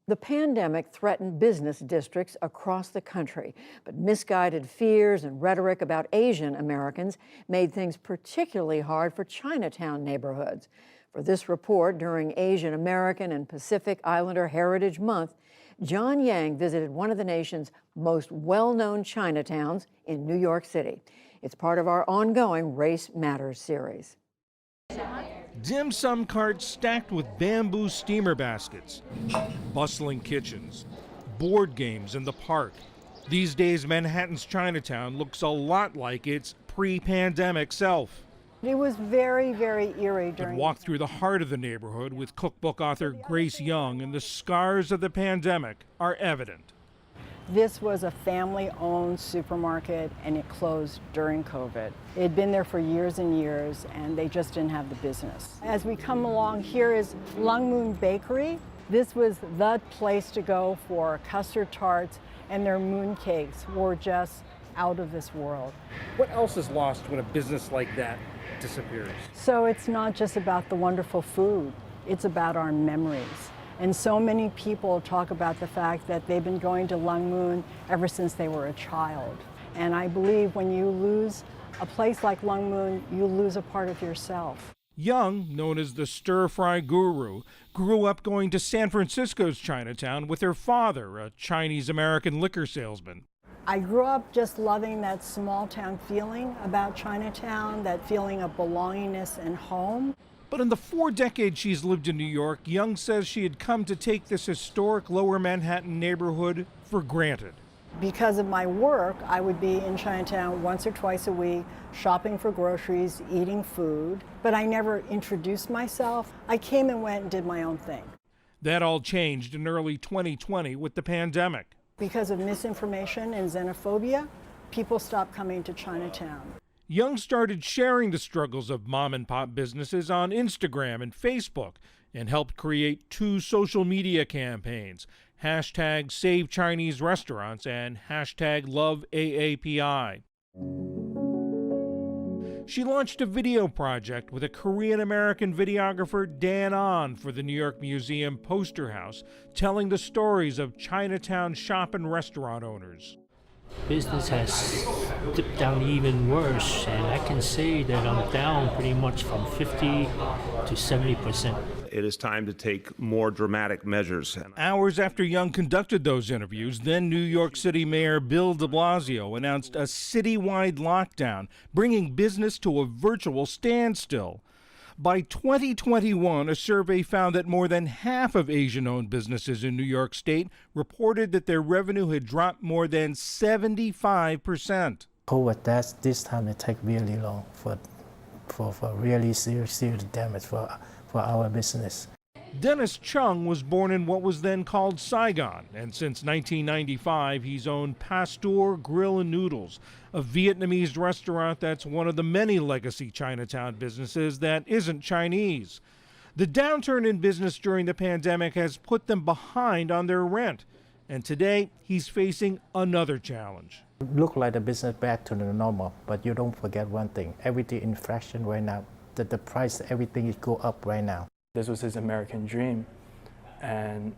The pandemic threatened business districts across the country, but misguided fears and rhetoric about Asian Americans made things particularly hard for Chinatown neighborhoods. For this report during Asian American and Pacific Islander Heritage Month, John Yang visited one of the nation's most well-known Chinatowns in New York City. It's part of our ongoing Race Matters series. Dim sum carts stacked with bamboo steamer baskets, bustling kitchens, board games in the park. These days, Manhattan's Chinatown looks a lot like its pre-pandemic self. It was very, very eerie during. Walk through the heart of the neighborhood with cookbook author Grace Young, and the scars of the pandemic are evident. This was a family-owned supermarket, and it closed during COVID. It had been there for years and years, and they just didn't have the business. As we come along, here is Lung Moon Bakery. This was the place to go for custard tarts, and their moon cakes were just out of this world. What else is lost when a business like that disappears? So it's not just about the wonderful food, it's about our memories. And so many people talk about the fact that they've been going to Lung Moon ever since they were a child. And I believe when you lose a place like Lung Moon, you lose a part of yourself. Young, known as the stir-fry guru, grew up going to San Francisco's Chinatown with her father, a Chinese-American liquor salesman. I grew up just loving that small town feeling about Chinatown, that feeling of belongingness and home. But in the 4 decades she's lived in New York, Young says she had come to take this historic Lower Manhattan neighborhood for granted. Because of my work, I would be in Chinatown once or twice a week, shopping for groceries, eating food, but I never introduced myself. I came and went and did my own thing. That all changed in early 2020 with the pandemic. Because of misinformation and xenophobia, people stopped coming to Chinatown. Young started sharing the struggles of mom-and-pop businesses on Instagram and Facebook and helped create 2 social media campaigns, hashtag Save Chinese Restaurants and hashtag Love AAPI. She launched a video project with a Korean-American videographer, Dan On, for the New York Museum Poster House, telling the stories of Chinatown shop and restaurant owners. Business has dipped down even worse, and I can say that I'm down pretty much from 50 to 70%. It is time to take more dramatic measures. Hours after Young conducted those interviews, then New York City Mayor Bill de Blasio announced a citywide lockdown, bringing business to a virtual standstill. By 2021, a survey found that more than half of Asian-owned businesses in New York State reported that their revenue had dropped more than 75%. COVID, this time it take really long for really serious damage for our business. Dennis Chung was born in what was then called Saigon, and since 1995 he's owned Pasteur Grill and Noodles, a Vietnamese restaurant that's one of the many legacy Chinatown businesses that isn't Chinese. The downturn in business during the pandemic has put them behind on their rent, and today he's facing another challenge. Look like the business back to the normal, but you don't forget one thing, everything inflation right now, that the price, everything is go up right now. This was his American dream, and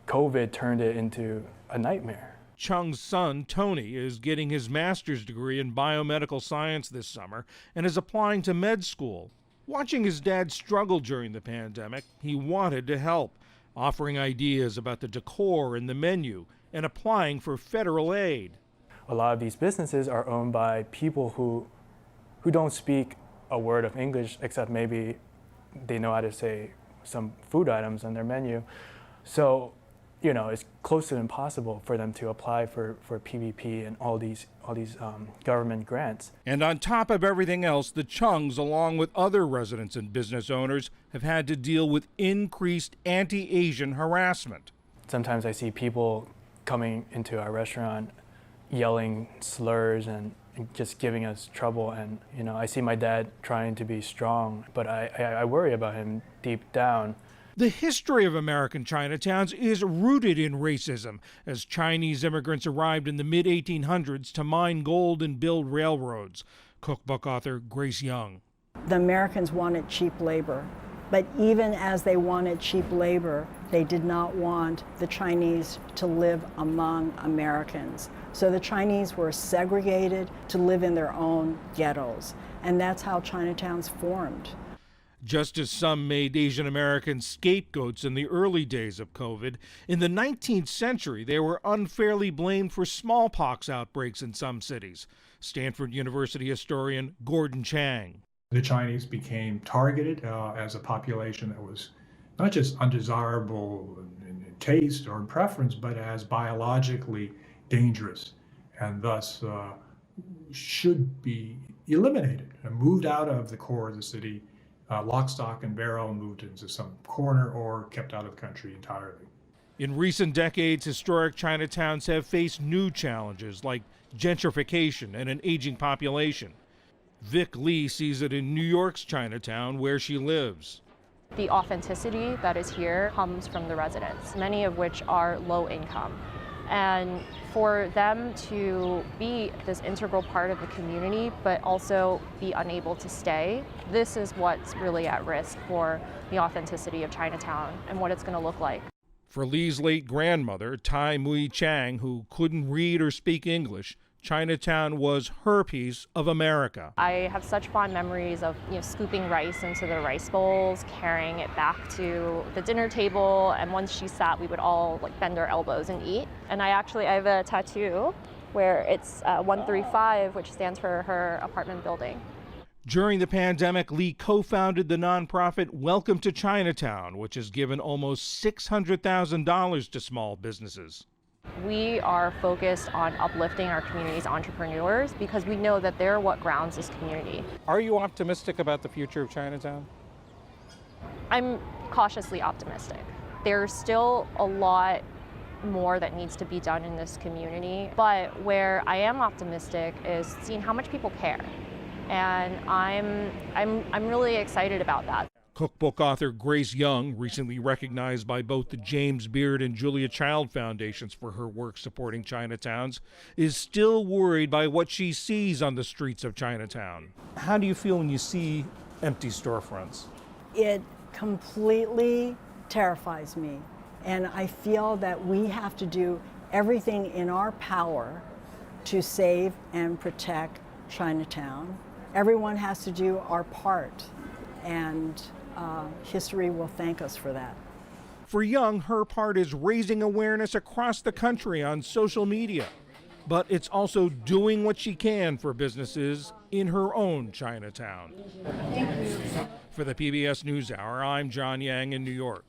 COVID turned it into a nightmare. Chung's son, Tony, is getting his master's degree in biomedical science this summer and is applying to med school. Watching his dad struggle during the pandemic, he wanted to help, offering ideas about the decor and the menu and applying for federal aid. A lot of these businesses are owned by people who don't speak a word of English, except maybe they know how to say some food items on their menu. So, you know, it's close to impossible for them to apply for PPP and all these government grants. And on top of everything else, the Chungs, along with other residents and business owners, have had to deal with increased anti-Asian harassment. Sometimes I see people coming into our restaurant yelling slurs and just giving us trouble, and you know, I see my dad trying to be strong, but I worry about him deep down. The history of American Chinatowns is rooted in racism, as Chinese immigrants arrived in the mid-1800s to mine gold and build railroads. Cookbook author Grace Young. The Americans wanted cheap labor. But even as they wanted cheap labor, they did not want the Chinese to live among Americans. So the Chinese were segregated to live in their own ghettos. And that's how Chinatowns formed. Just as some made Asian Americans scapegoats in the early days of COVID, in the 19th century they were unfairly blamed for smallpox outbreaks in some cities. Stanford University historian Gordon Chang. The Chinese became targeted as a population that was not just undesirable in taste or in preference, but as biologically dangerous, and thus should be eliminated and moved out of the core of the city, lock, stock, and barrel, moved into some corner or kept out of the country entirely. In recent decades, historic Chinatowns have faced new challenges like gentrification and an aging population. Vic Lee sees it in New York's Chinatown, where she lives. The authenticity that is here comes from the residents, many of which are low income. And for them to be this integral part of the community, but also be unable to stay, this is what's really at risk for the authenticity of Chinatown and what it's going to look like. For Lee's late grandmother, Tai Mui Chang, who couldn't read or speak English, Chinatown was her piece of America. I have such fond memories of scooping rice into the rice bowls, carrying it back to the dinner table, and once she sat, we would all bend our elbows and eat. And I have a tattoo where it's 135, which stands for her apartment building. During the pandemic, Lee co-founded the nonprofit Welcome to Chinatown, which has given almost $600,000 to small businesses. We are focused on uplifting our community's entrepreneurs because we know that they're what grounds this community. Are you optimistic about the future of Chinatown? I'm cautiously optimistic. There's still a lot more that needs to be done in this community, but where I am optimistic is seeing how much people care. And I'm really excited about that. Cookbook author Grace Young, recently recognized by both the James Beard and Julia Child Foundations for her work supporting Chinatowns, is still worried by what she sees on the streets of Chinatown. How do you feel when you see empty storefronts? It completely terrifies me. And I feel that we have to do everything in our power to save and protect Chinatown. Everyone has to do our part. And history will thank us for that. For Young, her part is raising awareness across the country on social media, but it's also doing what she can for businesses in her own Chinatown. For the PBS NewsHour, I'm John Yang in New York.